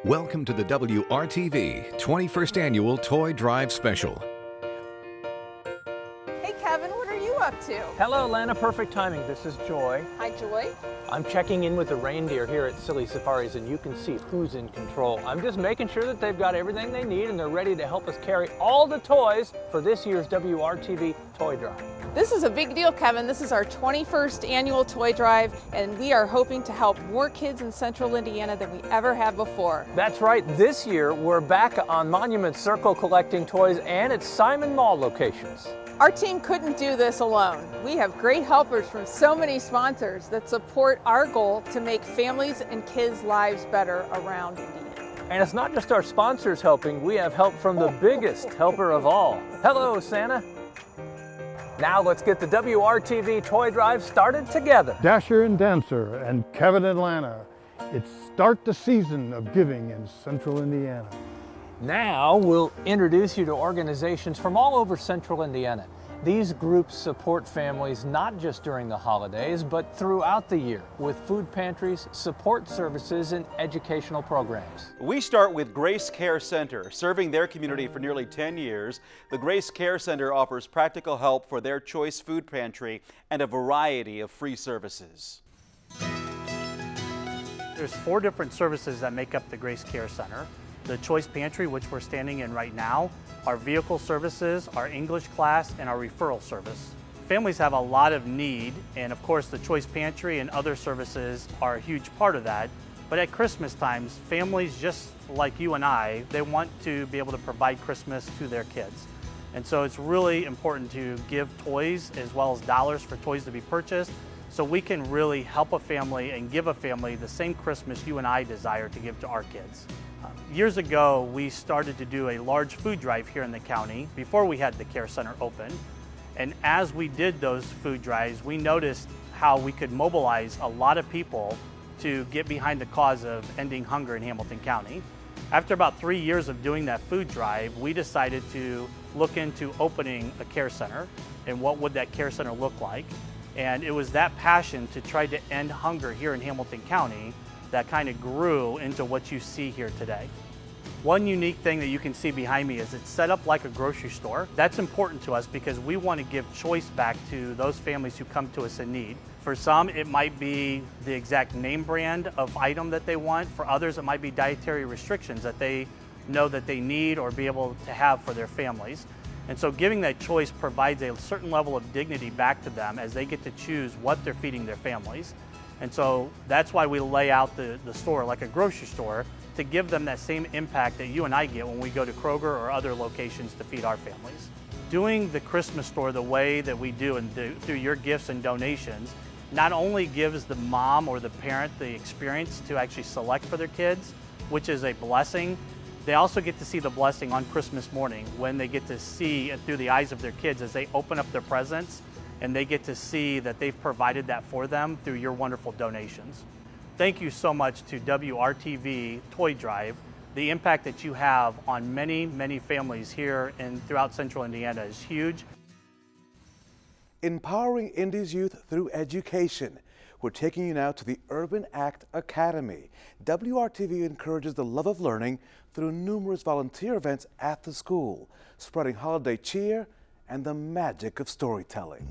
Welcome to the WRTV 21st Annual Toy Drive Special. Hey Kevin, what are you up to? Hello Lana, perfect timing. This is Joy. Hi Joy. I'm checking in with the reindeer here at Silly Safaris and you can see who's in control. I'm just making sure that they've got everything they need and they're ready to help us carry all the toys for this year's WRTV Toy Drive. This is a big deal, Kevin. This is our 21st annual toy drive, and we are hoping to help more kids in Central Indiana than we ever have before. That's right. This year, we're back on Monument Circle collecting toys and at Simon Mall locations. Our team couldn't do this alone. We have great helpers from so many sponsors that support our goal to make families and kids' lives better around Indiana. And it's not just our sponsors helping, we have help from the biggest helper of all. Hello, Santa. Now let's get the WRTV Toy Drive started together. Dasher and Dancer and Kevin and Lana. It's start the season of giving in Central Indiana. Now we'll introduce you to organizations from all over Central Indiana. These groups support families not just during the holidays, but throughout the year with food pantries, support services, and educational programs. We start with Grace Care Center. Serving their community for nearly 10 years, the Grace Care Center offers practical help for their Choice Food Pantry and a variety of free services. There's 4 different services that make up the Grace Care Center. The Choice Pantry, which we're standing in right now, our vehicle services, our English class, and our referral service. Families have a lot of need, and of course the Choice Pantry and other services are a huge part of that. But at Christmas times, families just like you and I, they want to be able to provide Christmas to their kids. And so it's really important to give toys as well as dollars for toys to be purchased so we can really help a family and give a family the same Christmas you and I desire to give to our kids. Years ago, we started to do a large food drive here in the county before we had the Care Center open. And as we did those food drives, we noticed how we could mobilize a lot of people to get behind the cause of ending hunger in Hamilton County. After about 3 years of doing that food drive, we decided to look into opening a care center and what would that care center look like. And it was that passion to try to end hunger here in Hamilton County that kind of grew into what you see here today. One unique thing that you can see behind me is it's set up like a grocery store. That's important to us because we want to give choice back to those families who come to us in need. For some, it might be the exact name brand of item that they want. For others, it might be dietary restrictions that they know that they need or be able to have for their families. And so giving that choice provides a certain level of dignity back to them as they get to choose what they're feeding their families. And so that's why we lay out the store like a grocery store to give them that same impact that you and I get when we go to Kroger or other locations to feed our families. Doing the Christmas store the way that we do and through your gifts and donations not only gives the mom or the parent the experience to actually select for their kids, which is a blessing, they also get to see the blessing on Christmas morning when they get to see through the eyes of their kids as they open up their presents and they get to see that they've provided that for them through your wonderful donations. Thank you so much to WRTV Toy Drive. The impact that you have on many, many families here and throughout Central Indiana is huge. Empowering Indy's youth through education. We're taking you now to the Urban Act Academy. WRTV encourages the love of learning through numerous volunteer events at the school, spreading holiday cheer and the magic of storytelling.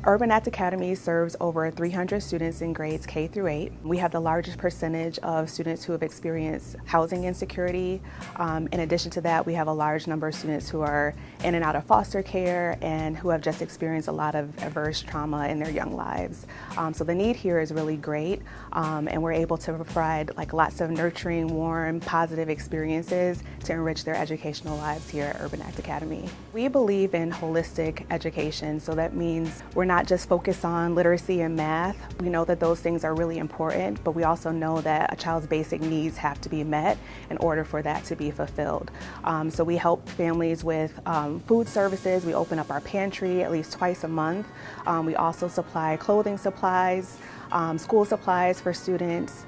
Urban Act Academy serves over 300 students in grades K through 8. We have the largest percentage of students who have experienced housing insecurity. In addition to that, we have a large number of students who are in and out of foster care and who have just experienced a lot of adverse trauma in their young lives. So the need here is really great, and we're able to provide lots of nurturing, warm, positive experiences to enrich their educational lives here at Urban Act Academy. We believe in holistic education, so that means we're not just focused on literacy and math. We know that those things are really important, but we also know that a child's basic needs have to be met in order for that to be fulfilled. So we help families with food services. We open up our pantry at least twice a month. We also supply clothing supplies, school supplies for students.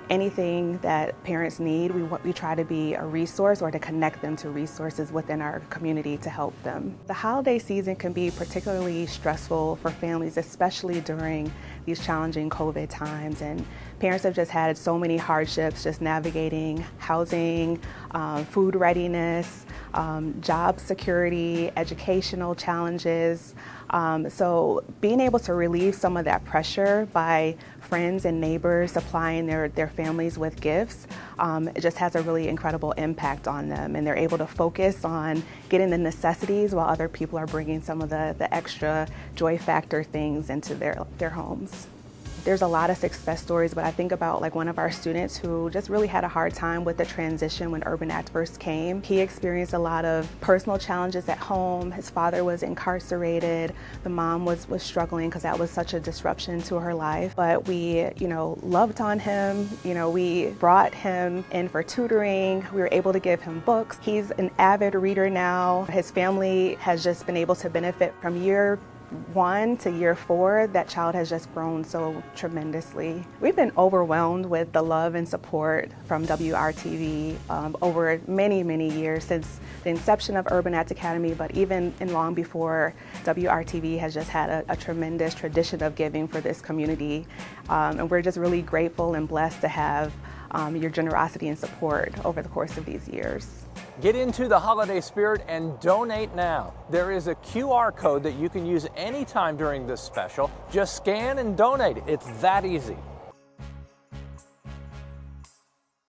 Anything that parents need, we try to be a resource or to connect them to resources within our community to help them. The holiday season can be particularly stressful for families, especially during these challenging COVID times. And parents have just had so many hardships just navigating housing, food readiness, job security, educational challenges. So being able to relieve some of that pressure by friends and neighbors supplying their families with gifts, it just has a really incredible impact on them, and they're able to focus on getting the necessities while other people are bringing some of the extra joy factor things into their homes. There's a lot of success stories, but I think about like one of our students who just really had a hard time with the transition when Urban Act first came. He experienced a lot of personal challenges at home. His father was incarcerated. The mom was struggling because that was such a disruption to her life. But we, loved on him. We brought him in for tutoring. We were able to give him books. He's an avid reader now. His family has just been able to benefit from year 1 to year 4. That child has just grown so tremendously. We've been overwhelmed with the love and support from WRTV over many, many years since the inception of Urban Act Academy, but even long before, WRTV has just had a tremendous tradition of giving for this community. And we're just really grateful and blessed to have your generosity and support over the course of these years. Get into the holiday spirit and donate now. There is a QR code that you can use anytime during this special. Just scan and donate. It's that easy.